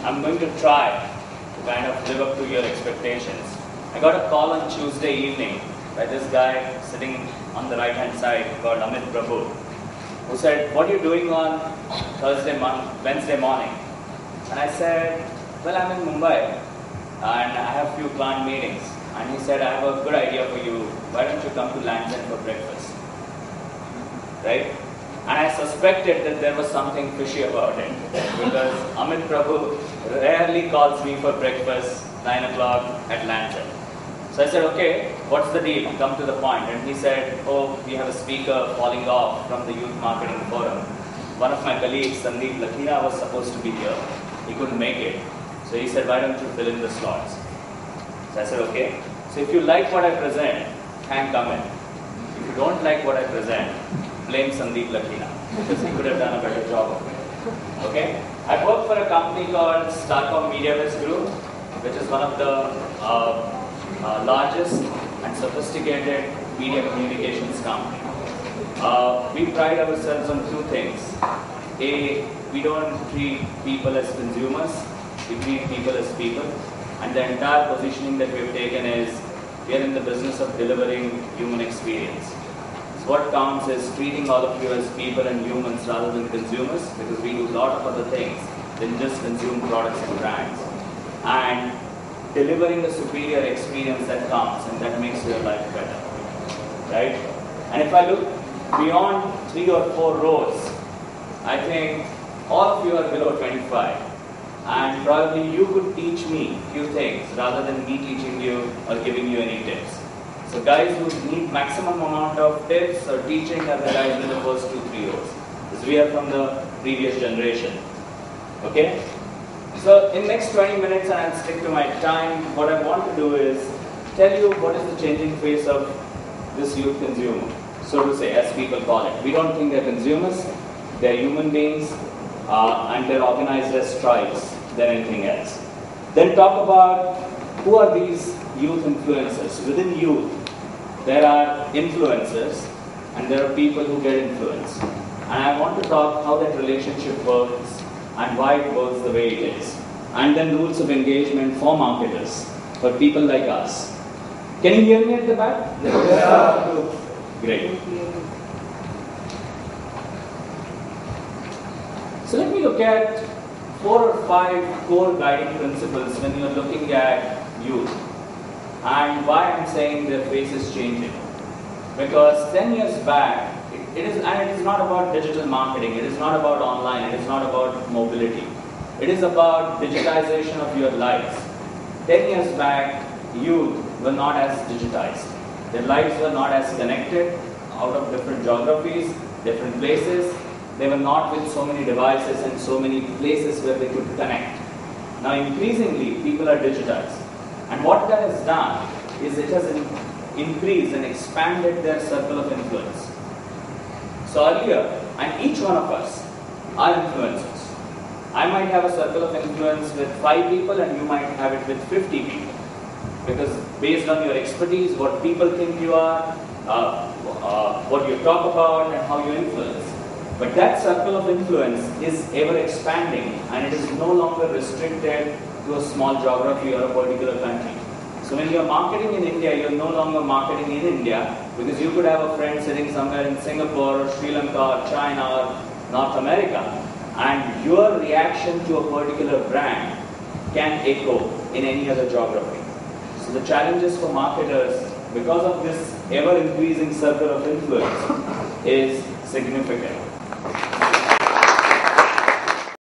I'm going to try to kind of live up to your expectations. I got a call on Tuesday evening by this guy sitting on the right-hand side called Amit Prabhu, who said, "What are you doing on Wednesday morning?" And I said, "Well, I'm in Mumbai and I have a few client meetings." And he said, "I have a good idea for you. Why don't you come to Land's End for breakfast?" Right? And I suspected that there was something fishy about it, because Amit Prabhu rarely calls me for breakfast 9 o'clock at Land's End. So I said, "Okay, what's the deal? Come to the point." And he said, "Oh, we have a speaker falling off from the Youth Marketing Forum. One of my colleagues, Sandeep Lakhina, was supposed to be here. He couldn't make it. So he said, why don't you fill in the slots?" So I said, "Okay. So if you like what I present, can come in. If you don't like what I present, blame Sandeep Lakhina, because he could have done a better job of it." Okay? I work for a company called Starcom MediaViz Group, which is one of the largest and sophisticated media communications company. We pride ourselves on two things. A, we don't treat people as consumers, we treat people as people. And the entire positioning that we've taken is, we are in the business of delivering human experience. So what counts is treating all of you as people and humans rather than consumers, because we do a lot of other things than just consume products and brands. And delivering a superior experience that counts and that makes your life better. Right? And if I look beyond 3 or 4 rows, I think all of you are below 25. And probably you could teach me a few things rather than me teaching you or giving you any tips. So guys who need maximum amount of tips or teaching are the guys in the first 2-3 rows. Because we are from the previous generation. Okay? So in next 20 minutes, and I'll stick to my time, what I want to do is tell you what is the changing face of this youth consumer. So to say, as people call it. We don't think they're consumers, they're human beings, and they're organized as tribes than anything else. Then talk about who are these youth influencers. Within youth, there are influencers and there are people who get influenced. And I want to talk how that relationship works and why it works the way it is. And then rules of engagement for marketers, for people like us. Can you hear me at the back? Yeah. Great. So let me look at 4 or 5 core guiding principles when you're looking at youth, and why I'm saying their face is changing. Because 10 years back, it is not about digital marketing, it is not about online, it is not about mobility. It is about digitization of your lives. 10 years back, youth were not as digitized. Their lives were not as connected, out of different geographies, different places. They were not with so many devices and so many places where they could connect. Now increasingly, people are digitized. And what that has done is it has increased and expanded their circle of influence. So earlier, and each one of us are influencers. I might have a circle of influence with 5 people and you might have it with 50 people. Because based on your expertise, what people think you are, what you talk about and how you influence. But that circle of influence is ever expanding and it is no longer restricted to a small geography or a particular country. So when you're marketing in India, you're no longer marketing in India because you could have a friend sitting somewhere in Singapore or Sri Lanka or China or North America, and your reaction to a particular brand can echo in any other geography. So the challenges for marketers, because of this ever-increasing circle of influence, is significant.